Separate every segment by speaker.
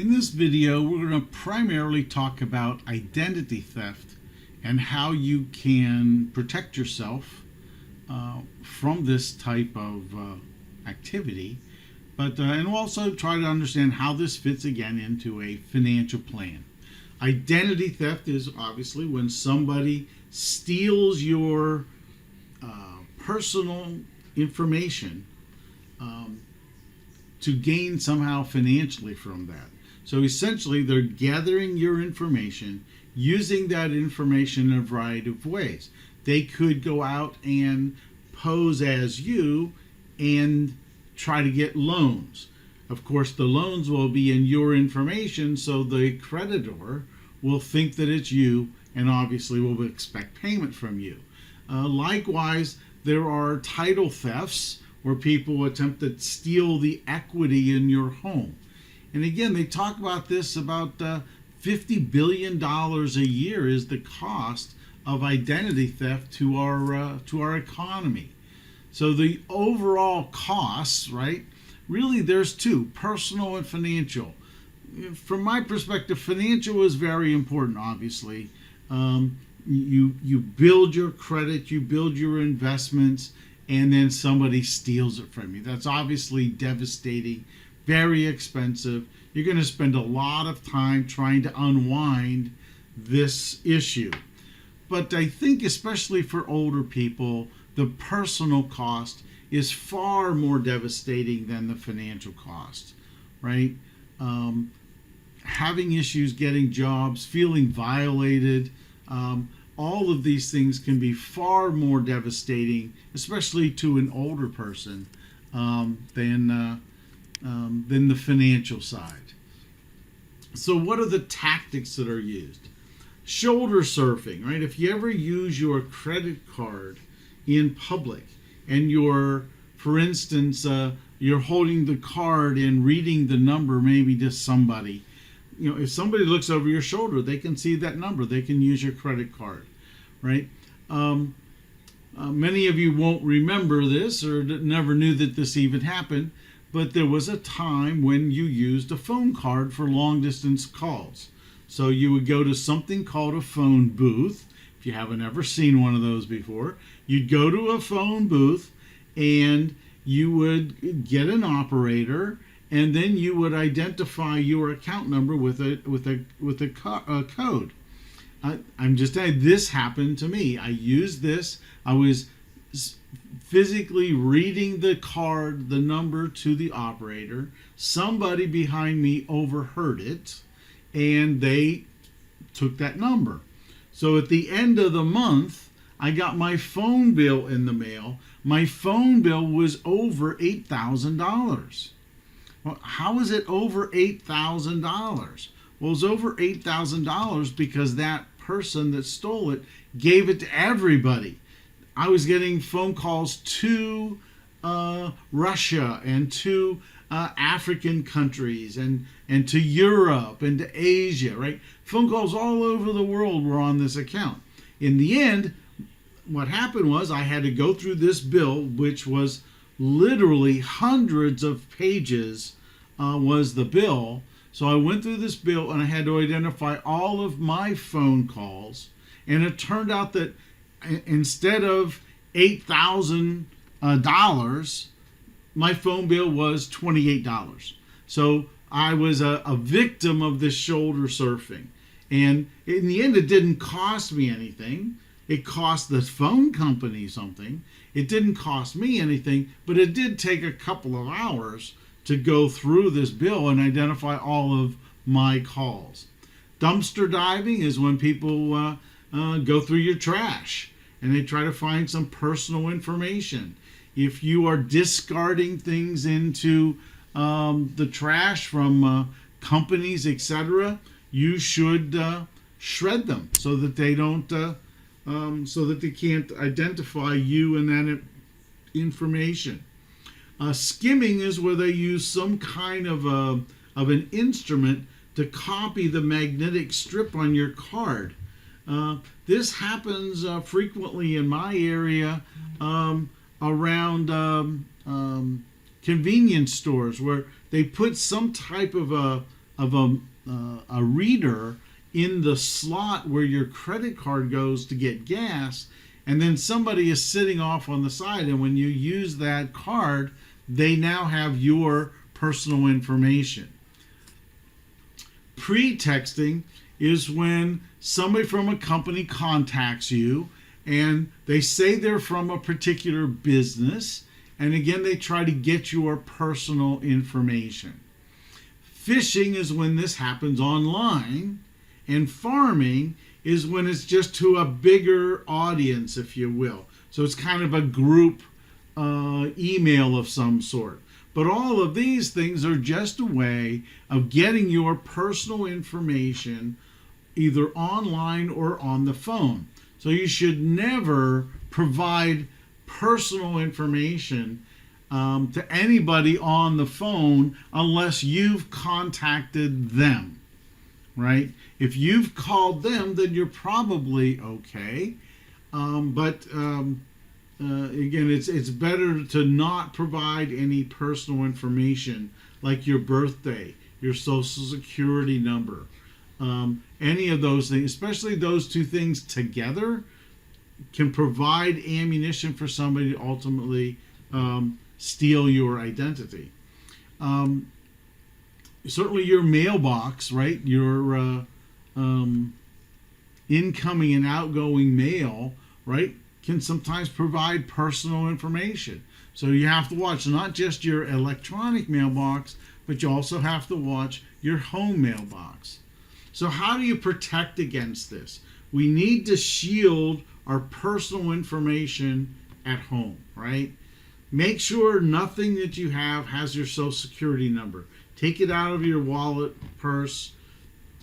Speaker 1: In this video, we're going to primarily talk about identity theft and how you can protect yourself from this type of activity, and also try to understand how this fits again into a financial plan. Identity theft is obviously when somebody steals your personal information to gain somehow financially from that. So essentially, they're gathering your information, using that information in a variety of ways. They could go out and pose as you and try to get loans. Of course, the loans will be in your information, so the creditor will think that it's you and obviously will expect payment from you. Likewise, there are title thefts where people attempt to steal the equity in your home. And again, they talk about this, about $50 billion a year is the cost of identity theft to our economy. So the overall costs, right, really there's two, personal and financial. From my perspective, financial is very important, obviously. You build your credit, you build your investments, and then somebody steals it from you. That's obviously devastating, very expensive. You're going to spend a lot of time trying to unwind this issue. But I think especially for older people, the personal cost is far more devastating than the financial cost, right? Having issues getting jobs, feeling violated, all of these things can be far more devastating, especially to an older person, than the financial side. So what are the tactics that are used? Shoulder surfing, right? If you ever use your credit card in public and for instance, you're holding the card and reading the number maybe to somebody, if somebody looks over your shoulder, they can see that number. They can use your credit card, right? Many of you won't remember this or never knew that this even happened, but there was a time when you used a phone card for long distance calls. So you would go to something called a phone booth. If you haven't ever seen one of those before, you'd go to a phone booth and you would get an operator, and then you would identify your account number with a code. I'm just saying, this happened to me. I used this. I was physically reading the card, the number to the operator. Somebody behind me overheard it, and they took that number. So at the end of the month, I got my phone bill in the mail. My phone bill was over $8,000. Well, how is it over $8,000? Well, it's over $8,000 because that person that stole it gave it to everybody. I was getting phone calls to Russia and to African countries and to Europe and to Asia, right? Phone calls all over the world were on this account. In the end, what happened was I had to go through this bill, which was literally hundreds of pages was the bill. So I went through this bill and I had to identify all of my phone calls. And it turned out that instead of $8,000, my phone bill was $28. So I was a victim of this shoulder surfing. And in the end, it didn't cost me anything. It cost the phone company something. It didn't cost me anything, but it did take a couple of hours to go through this bill and identify all of my calls. Dumpster diving is when people go through your trash and they try to find some personal information. If you are discarding things into the trash from companies, etc., you should shred them so that they don't, so that they can't identify you and that information. Skimming is where they use some kind of an instrument to copy the magnetic strip on your card. This happens frequently in my area around convenience stores where they put some type of a of a reader in the slot where your credit card goes to get gas, and then somebody is sitting off on the side, and when you use that card, they now have your personal information. Pretexting is when somebody from a company contacts you and they say they're from a particular business, and again they try to get your personal information. Phishing is when this happens online, and pharming is when it's just to a bigger audience, if you will. So it's kind of a group email of some sort. But all of these things are just a way of getting your personal information either online or on the phone. So you should never provide personal information to anybody on the phone unless you've contacted them, right? If you've called them, then you're probably okay. Again, it's better to not provide any personal information like your birthday, your social security number, any of those things, especially those two things together, can provide ammunition for somebody to ultimately steal your identity. Certainly your mailbox, right? Your incoming and outgoing mail, right, can sometimes provide personal information. So you have to watch not just your electronic mailbox, but you also have to watch your home mailbox. So how do you protect against this? We need to shield our personal information at home, right? Make sure nothing that you have has your social security number. Take it out of your wallet, purse.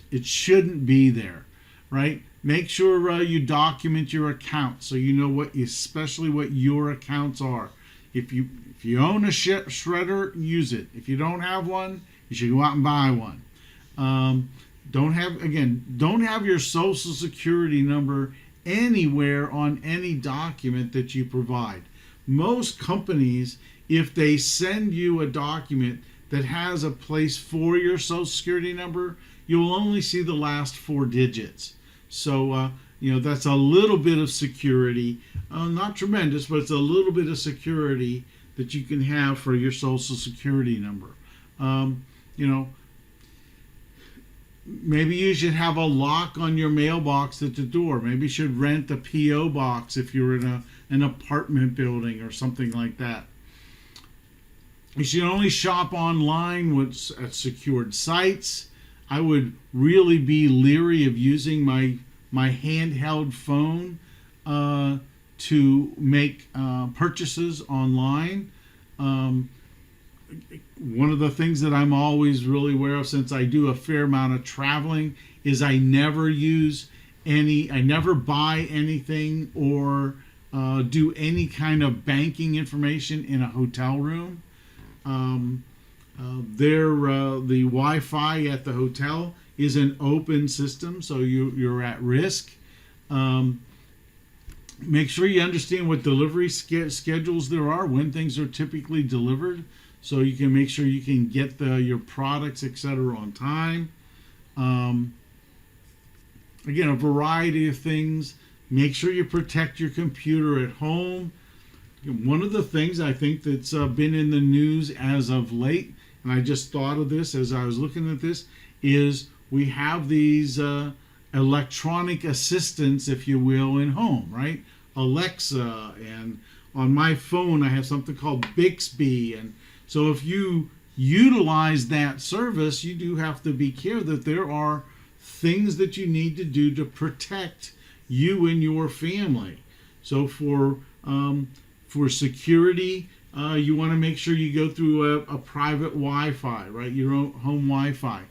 Speaker 1: It shouldn't be there, right? Make sure you document your account so you know especially what your accounts are. If you own a shredder, use it. If you don't have one, you should go out and buy one. Don't have your social security number anywhere on any document that you provide. Most companies, if they send you a document that has a place for your social security number, you will only see the last 4 digits. So, that's a little bit of security. Not tremendous, but it's a little bit of security that you can have for your social security number. Maybe you should have a lock on your mailbox at the door. Maybe you should rent a P.O. box if you're in an apartment building or something like that. You should only shop online at secured sites. I would really be leery of using my handheld phone to make purchases online. One of the things that I'm always really aware of, since I do a fair amount of traveling, is I never buy anything or do any kind of banking information in a hotel room. The Wi-Fi at the hotel is an open system, so you're at risk. Make sure you understand what delivery schedules there are, when things are typically delivered, so you can make sure you can get your products, etc., on time. Again, a variety of things. Make sure you protect your computer at home. One of the things I think that's been in the news as of late, and I just thought of this as I was looking at this, is we have these electronic assistants, if you will, in home, right? Alexa, and on my phone I have something called Bixby. And so if you utilize that service, you do have to be careful that there are things that you need to do to protect you and your family. So for security, you want to make sure you go through a private Wi-Fi, right? Your own home Wi-Fi.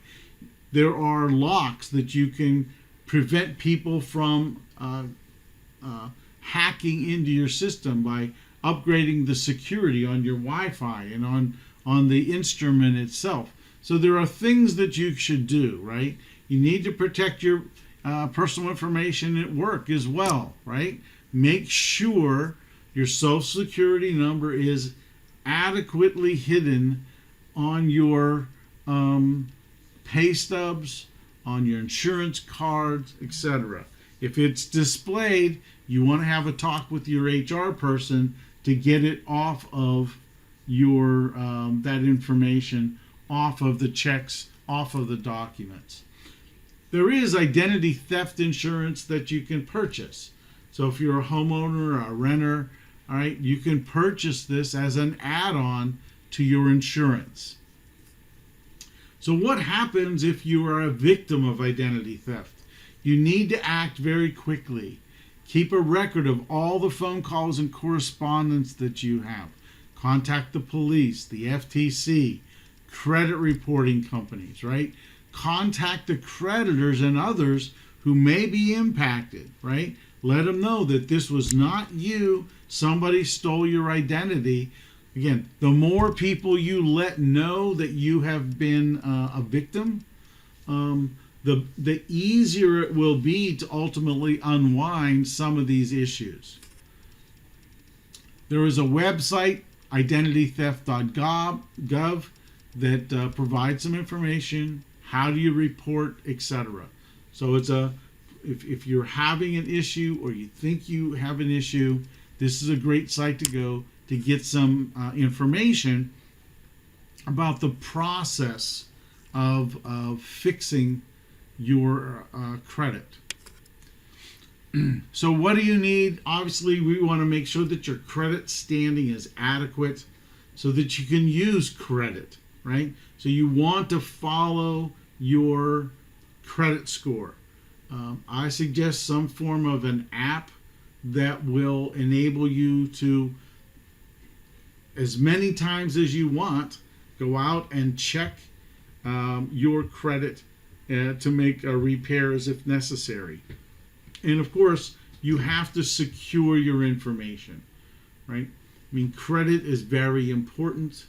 Speaker 1: There are locks that you can prevent people from hacking into your system by upgrading the security on your Wi-Fi and on the instrument itself. So there are things that you should do, right? You need to protect your personal information at work as well, right? Make sure your social security number is adequately hidden on your pay stubs, on your insurance cards, etc. If it's displayed, you want to have a talk with your HR person to get it off of your that information off of the checks, off of the documents. There is identity theft insurance that you can purchase. So if you're a homeowner or a renter, all right, you can purchase this as an add-on to your insurance. So what happens if you are a victim of identity theft? You need to act very quickly. Keep a record of all the phone calls and correspondence that you have. Contact the police, the FTC, credit reporting companies, right? Contact the creditors and others who may be impacted, right? Let them know that this was not you. Somebody stole your identity. Again, the more people you let know that you have been a victim, the easier it will be to ultimately unwind some of these issues. There is a website, identitytheft.gov, that provides some information. How do you report, etc. So it's if you're having an issue or you think you have an issue, this is a great site to go to get some information about the process of fixing your credit. So what do you need? Obviously, we want to make sure that your credit standing is adequate so that you can use credit, right? So you want to follow your credit score. I suggest some form of an app that will enable you to, as many times as you want, go out and check your credit to make repairs if necessary. And of course, you have to secure your information, right? I mean, credit is very important.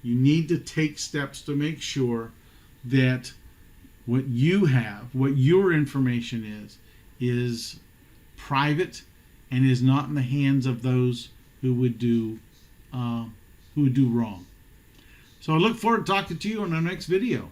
Speaker 1: You need to take steps to make sure that what you have, what your information is private and is not in the hands of those who would do wrong. So I look forward to talking to you on our next video.